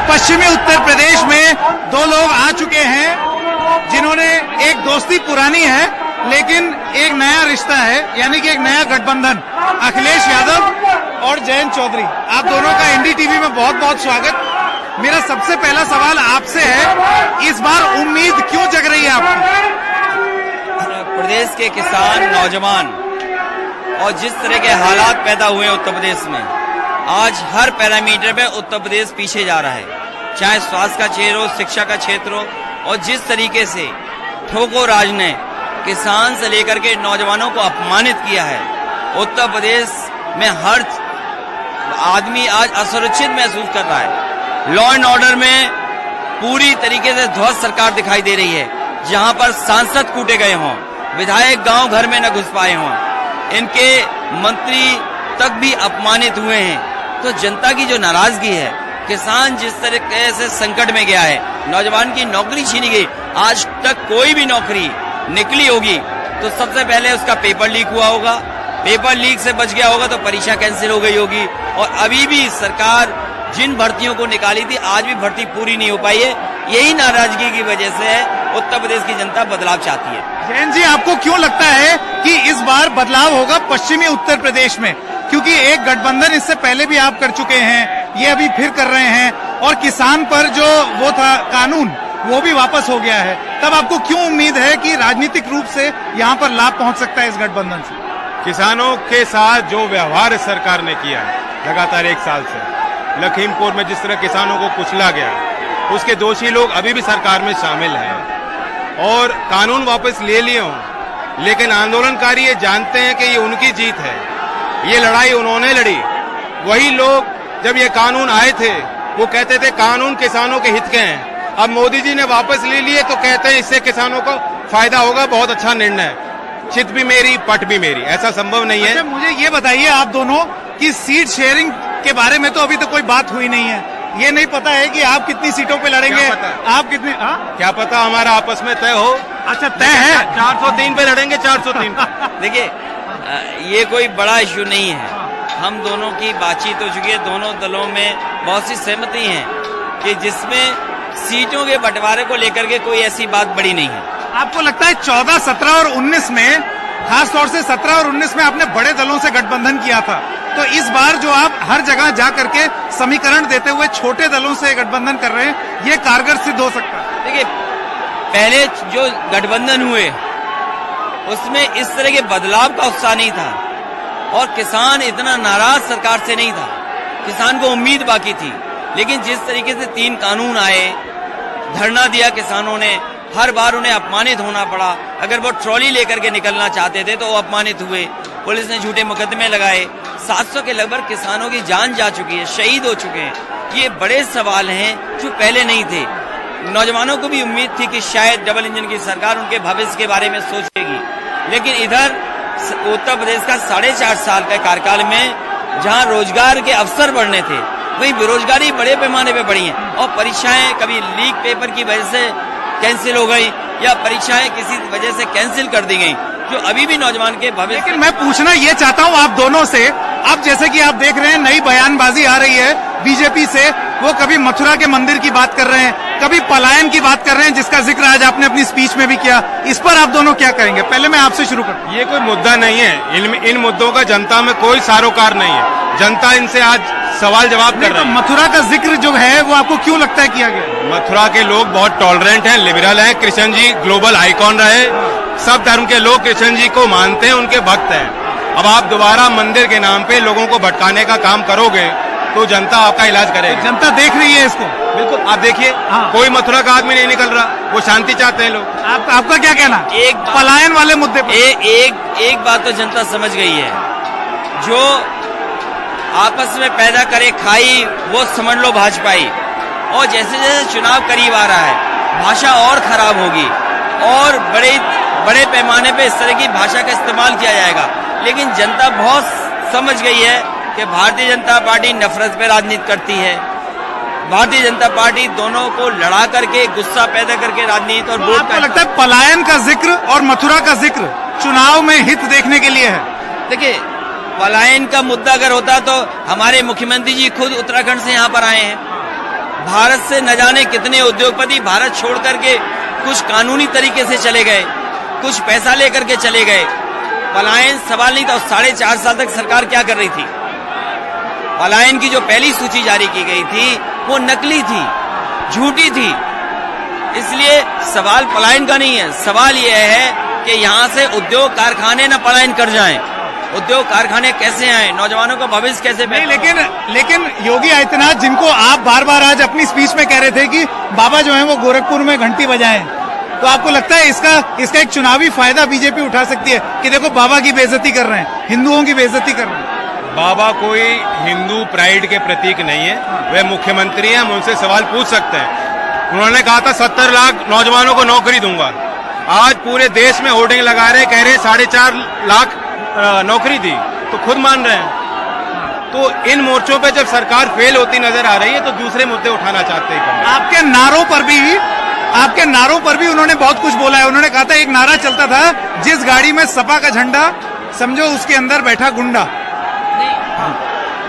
पश्चिमी उत्तर प्रदेश में दो लोग आ चुके हैं जिन्होंने एक दोस्ती पुरानी है लेकिन एक नया रिश्ता है, यानी कि एक नया गठबंधन। अखिलेश यादव और जयंत चौधरी, आप दोनों का एनडीटीवी में बहुत बहुत स्वागत। मेरा सबसे पहला सवाल आपसे है, इस बार उम्मीद क्यों जग रही है आपकी? प्रदेश के किसान, नौजवान और जिस तरह के हालात पैदा हुए उत्तर प्रदेश में, आज हर पैरामीटर में उत्तर प्रदेश पीछे जा रहा है, चाहे स्वास्थ्य का क्षेत्र हो, शिक्षा का क्षेत्र हो, और जिस तरीके से ठोको राज ने किसान से लेकर के नौजवानों को अपमानित किया है, उत्तर प्रदेश में हर आदमी आज असुरक्षित महसूस कर रहा है। लॉ एंड ऑर्डर में पूरी तरीके से ध्वस्त सरकार दिखाई दे रही है, जहां पर सांसद कूटे गए हों, विधायक गांव घर में न घुस पाए हों, इनके मंत्री तक भी अपमानित हुए हैं। तो जनता की जो नाराजगी है, किसान जिस तरीके से संकट में गया है, नौजवान की नौकरी छीनी गई, आज तक कोई भी नौकरी निकली होगी तो सबसे पहले उसका पेपर लीक हुआ होगा, पेपर लीक से बच गया होगा तो परीक्षा कैंसिल हो गई होगी, और अभी भी सरकार जिन भर्तियों को निकाली थी आज भी भर्ती पूरी नहीं हो पाई है। यही नाराजगी की वजह से उत्तर प्रदेश की जनता बदलाव चाहती है। जयंत जी, आपको क्यों लगता है कि इस बार बदलाव होगा पश्चिमी उत्तर प्रदेश में? क्योंकि एक गठबंधन इससे पहले भी आप कर चुके हैं, ये अभी फिर कर रहे हैं, और किसान पर जो वो था कानून वो भी वापस हो गया है। तब आपको क्यों उम्मीद है कि राजनीतिक रूप से यहाँ पर लाभ पहुंच सकता है इस गठबंधन से? किसानों के साथ जो व्यवहार सरकार ने किया है लगातार एक साल से, लखीमपुर में जिस तरह किसानों को कुचला गया, उसके दोषी लोग अभी भी सरकार में शामिल हैं और कानून वापस ले लिए हों, लेकिन आंदोलनकारी ये जानते हैं कि ये उनकी जीत है, ये लड़ाई उन्होंने लड़ी। वही लोग जब ये कानून आए थे वो कहते थे कानून किसानों के हित के हैं, अब मोदी जी ने वापस ले लिए तो कहते हैं इससे किसानों को फायदा होगा, बहुत अच्छा निर्णय। चित भी मेरी पट भी मेरी, ऐसा संभव नहीं है। अच्छा, मुझे ये बताइए आप दोनों कि सीट शेयरिंग के बारे में तो अभी तो कोई बात हुई नहीं है, ये नहीं पता है कि आप कितनी सीटों पे लड़ेंगे, आप कितने क्या पता हमारा आपस में तय हो। अच्छा, तय है 403 पे लड़ेंगे, 403 देखिए, ये कोई बड़ा इश्यू नहीं है, हम दोनों की बातचीत हो चुकी है, दोनों दलों में बहुत सी सहमति है कि जिसमें सीटों के बंटवारे को लेकर के कोई ऐसी बात बड़ी नहीं है। आपको लगता है 14, 17 और 19 में, खास तौर से 17 और 19 में आपने बड़े दलों से गठबंधन किया था, तो इस बार जो आप हर जगह जा करके समीकरण देते हुए छोटे दलों से गठबंधन कर रहे हैं, ये कारगर सिद्ध हो सकता है? देखिए, पहले जो गठबंधन हुए उसमें इस तरह के बदलाव का उत्साह नहीं था और किसान इतना नाराज सरकार से नहीं था, किसान को उम्मीद बाकी थी। लेकिन जिस तरीके से 3 कानून आए, धरना दिया किसानों ने, हर बार उन्हें अपमानित होना पड़ा। अगर वो ट्रॉली लेकर के निकलना चाहते थे तो वो अपमानित हुए, पुलिस ने झूठे मुकदमे लगाए, 700 के लगभग किसानों की जान जा चुकी है, शहीद हो चुके हैं। ये बड़े सवाल हैं जो पहले नहीं थे। नौजवानों को भी उम्मीद थी कि शायद डबल इंजन की सरकार उनके भविष्य के बारे में सोचेगी, लेकिन इधर उत्तर प्रदेश का 4.5 साल के कार्यकाल में जहां रोजगार के अवसर बढ़ने थे, वहीं बेरोजगारी बड़े पैमाने पे बढ़ी है, और परीक्षाएं कभी लीक पेपर की वजह से कैंसिल हो गई या परीक्षाएं किसी वजह से कैंसिल कर दी गई, जो अभी भी नौजवान के भविष्य। लेकिन मैं पूछना ये चाहता हूँ आप दोनों से, अब जैसे कि आप देख रहे हैं नई बयानबाजी आ रही है बीजेपी से, वो कभी मथुरा के मंदिर की बात कर रहे हैं, कभी पलायन की बात कर रहे हैं, जिसका जिक्र आज आपने अपनी स्पीच में भी किया। इस पर आप दोनों क्या कहेंगे? पहले मैं आपसे शुरू करता हूं। ये कोई मुद्दा नहीं है, इन मुद्दों का जनता में कोई सरोकार नहीं है, जनता इनसे आज सवाल जवाब कर रहा है। मथुरा का जिक्र जो है वो आपको क्यों लगता है किया गया? मथुरा के लोग बहुत टॉलरेंट हैं, लिबरल हैं, कृष्ण जी ग्लोबल आइकॉन रहे, सब धर्म के लोग कृष्ण जी को मानते हैं, उनके भक्त हैं। अब आप दोबारा मंदिर के नाम पे लोगों को भटकाने का काम करोगे तो जनता आपका इलाज करेगी। जनता देख रही है इसको। बिल्कुल, आप देखिए, कोई मथुरा का आदमी नहीं निकल रहा, वो शांति चाहते हैं लोग। आपका क्या कहना? एक पलायन वाले मुद्दे पर एक बात तो जनता समझ गई है, जो आपस में पैदा करे खाई वो समझ लो भाजपाई, और जैसे जैसे चुनाव करीब आ रहा है भाषा और खराब होगी और बड़े पैमाने पे इस तरह की भाषा का इस्तेमाल किया जाएगा। लेकिन जनता बहुत समझ गई है कि भारतीय जनता पार्टी नफरत पे राजनीति करती है, भारतीय जनता पार्टी दोनों को लड़ा करके गुस्सा पैदा करके राजनीति और वोट। आपको लगता है पलायन का जिक्र और मथुरा का जिक्र चुनाव में हित देखने के लिए है? देखिए, पलायन का मुद्दा अगर होता तो हमारे मुख्यमंत्री जी खुद उत्तराखंड से यहाँ पर आए हैं, भारत से न जाने कितने उद्योगपति भारत छोड़ करके कुछ कानूनी तरीके से चले गए, कुछ पैसा लेकर के चले गए। पलायन सवाल नहीं था। 4.5 साल तक सरकार क्या कर रही थी? पलायन की जो पहली सूची जारी की गई थी वो नकली थी, झूठी थी। इसलिए सवाल पलायन का नहीं है, सवाल यह है कि यहाँ से उद्योग कारखाने न पलायन कर जाएं। उद्योग कारखाने कैसे आए, नौजवानों का भविष्य कैसे नहीं, लेकिन योगी आदित्यनाथ, जिनको आप बार बार आज अपनी स्पीच में कह रहे थे कि बाबा जो है वो गोरखपुर में घंटी बजाएं, तो आपको लगता है इसका एक चुनावी फायदा बीजेपी उठा सकती है कि देखो बाबा की बेइज्जती कर रहे हैं, हिंदुओं की बेइज्जती कर रहे हैं? बाबा कोई हिंदू प्राइड के प्रतीक नहीं है, वे मुख्यमंत्री हैं, हम उनसे सवाल पूछ सकते हैं। उन्होंने कहा था 70 लाख नौजवानों को नौकरी दूंगा। आज पूरे देश में होर्डिंग लगा रहे, कह रहे 4.5 लाख नौकरी दी, तो खुद मान रहे हैं। तो इन मोर्चों पे जब सरकार फेल होती नजर आ रही है तो दूसरे मुद्दे उठाना चाहते हैं। आपके नारों पर भी उन्होंने बहुत कुछ बोला है। उन्होंने कहा था, एक नारा चलता था, जिस गाड़ी में सपा का झंडा समझो उसके अंदर बैठा गुंडा।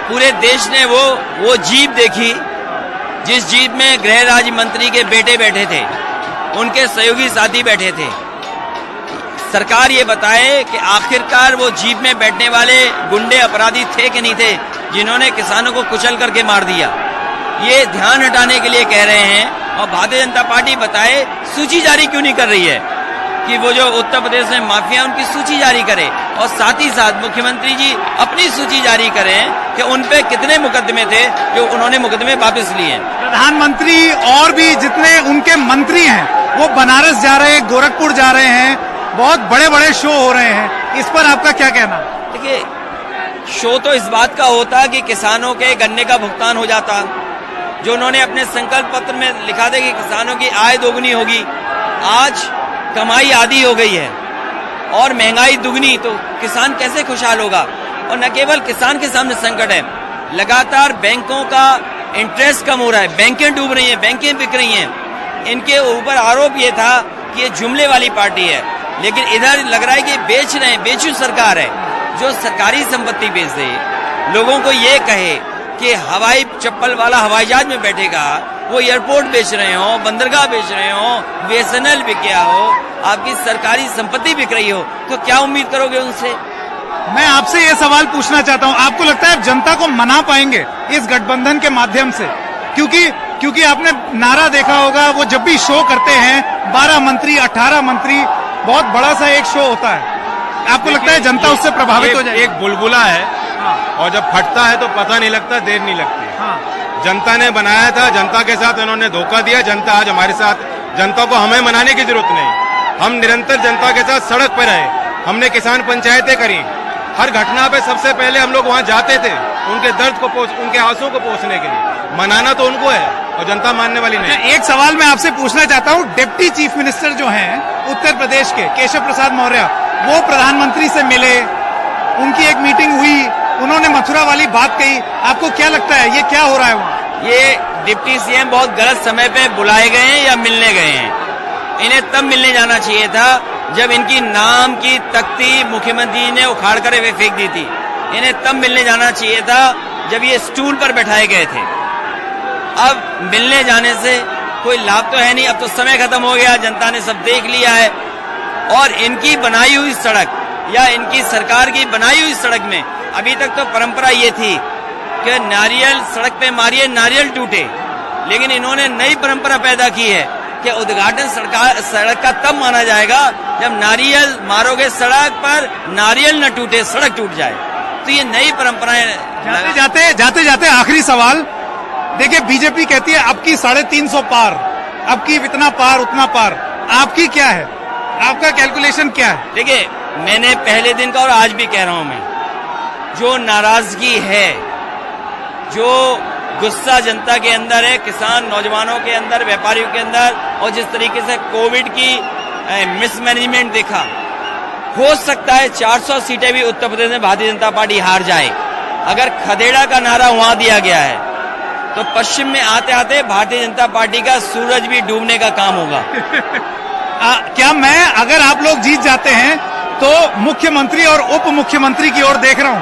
पूरे देश ने वो जीप देखी जिस जीप में गृह राज्य मंत्री के बेटे बैठे थे, उनके सहयोगी साथी बैठे थे। सरकार ये बताए कि आखिरकार वो जीप में बैठने वाले गुंडे अपराधी थे कि नहीं थे, जिन्होंने किसानों को कुचल करके मार दिया। ये ध्यान हटाने के लिए कह रहे हैं। और भारतीय जनता पार्टी बताए सूची जारी क्यों नहीं कर रही है कि वो जो उत्तर प्रदेश में माफिया उनकी सूची जारी करे, और साथ ही साथ मुख्यमंत्री जी अपनी सूची जारी करें कि उन पे कितने मुकदमे थे जो उन्होंने मुकदमे वापस लिए। प्रधानमंत्री और भी जितने उनके मंत्री हैं वो बनारस जा रहे हैं, गोरखपुर जा रहे हैं, बहुत बड़े बड़े शो हो रहे हैं, इस पर आपका क्या कहना? देखिए, शो तो इस बात का होता कि किसानों के गन्ने का भुगतान हो जाता, जो उन्होंने अपने संकल्प पत्र में लिखा था कि किसानों की आय दोगुनी होगी। आज कमाई आधी हो गई है और महंगाई दुगनी, तो किसान कैसे खुशहाल होगा? और न केवल किसान के सामने संकट है, लगातार बैंकों का इंटरेस्ट कम हो रहा है, बैंकें डूब रही हैं, बैंकें बिक रही हैं। इनके ऊपर आरोप ये था कि ये जुमले वाली पार्टी है, लेकिन इधर लग रहा है कि बेच रहे हैं, बेचू सरकार है जो सरकारी संपत्ति बेच दे, लोगों को ये कहे कि हवाई चप्पल वाला हवाई जहाज में बैठेगा, वो एयरपोर्ट बेच रहे हो, बंदरगाह बेच रहे हो, बीएसएनएल बिक गया हो, आपकी सरकारी संपत्ति बिक रही हो, तो क्या उम्मीद करोगे उनसे? मैं आपसे ये सवाल पूछना चाहता हूँ, आपको लगता है जनता को मना पाएंगे इस गठबंधन के माध्यम से? क्योंकि आपने नारा देखा होगा, वो जब भी शो करते हैं 12 मंत्री 18 मंत्री, बहुत बड़ा सा एक शो होता है। आपको लगता है जनता उससे प्रभावित हो जाएगी? एक बुलबुला है और जब फटता है तो पता नहीं लगता, देर नहीं लगती। जनता ने बनाया था, जनता के साथ इन्होंने धोखा दिया, जनता आज हमारे साथ। जनता को हमें मनाने की जरूरत नहीं, हम निरंतर जनता के साथ सड़क पर रहे, हमने किसान पंचायतें करी, हर घटना पे सबसे पहले हम लोग वहां जाते थे, उनके दर्द को उनके आंसुओं को पोंछने के लिए। मनाना तो उनको है और जनता मानने वाली नहीं। एक सवाल मैं आपसे पूछना चाहता हूँ, डिप्टी चीफ मिनिस्टर जो हैं उत्तर प्रदेश के केशव प्रसाद मौर्य, वो प्रधानमंत्री से मिले, उनकी एक मीटिंग हुई, उन्होंने मथुरा वाली बात कही, आपको क्या लगता है ये क्या हो रहा है वहाँ? ये डिप्टी सीएम बहुत गलत समय पे बुलाए गए हैं या मिलने गए हैं? इन्हें तब मिलने जाना चाहिए था जब इनकी नाम की तख्ती मुख्यमंत्री ने उखाड़ कर फेंक दी थी। इन्हें तब मिलने जाना चाहिए था जब ये स्टूल पर बैठाए गए थे। अब मिलने जाने से कोई लाभ तो है नहीं, अब तो समय खत्म हो गया, जनता ने सब देख लिया है। और इनकी बनाई हुई सड़क या इनकी सरकार की बनाई हुई सड़क में अभी तक तो परंपरा ये थी कि नारियल सड़क पे मारिए नारियल टूटे, लेकिन इन्होंने नई परंपरा पैदा की है कि उद्घाटन सड़क का तब माना जाएगा जब नारियल मारोगे सड़क पर, नारियल न टूटे सड़क टूट जाए। तो ये नई परंपराएं। जाते जाते आखिरी सवाल, देखिए बीजेपी कहती है अब की 350 पार, अब की इतना पार उतना पार, आपकी क्या है, आपका कैलकुलेशन क्या है? देखिए, मैंने पहले दिन का और आज भी कह रहा हूं, मैं जो नाराजगी है, जो गुस्सा जनता के अंदर है, किसान नौजवानों के अंदर, व्यापारियों के अंदर, और जिस तरीके से कोविड की मिसमैनेजमेंट देखा, हो सकता है 400 सीटें भी उत्तर प्रदेश में भारतीय जनता पार्टी हार जाए। अगर खदेड़ा का नारा वहां दिया गया है तो पश्चिम में आते आते भारतीय जनता पार्टी का सूरज भी डूबने का काम होगा। क्या मैं, अगर आप लोग जीत जाते हैं तो मुख्यमंत्री और उप मुख्यमंत्री की ओर देख रहा हूं,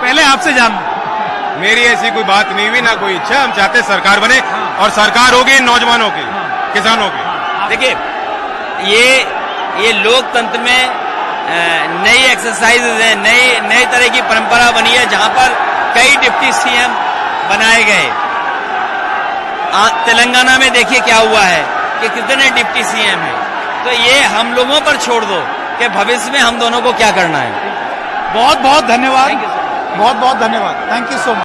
पहले आपसे जानना। मेरी ऐसी कोई बात नहीं हुई, ना कोई इच्छा। हम चाहते सरकार बने और सरकार होगी इन नौजवानों की, किसानों की। देखिए ये लोकतंत्र में नई एक्सरसाइजेज है, नई तरह की परंपरा बनी है, जहां पर कई डिप्टी सीएम बनाए गए। तेलंगाना में देखिए क्या हुआ है कि कितने डिप्टी सीएम हैं। तो ये हम लोगों पर छोड़ दो कि भविष्य में हम दोनों को क्या करना है। बहुत बहुत धन्यवाद, बहुत बहुत धन्यवाद, थैंक यू सो मच।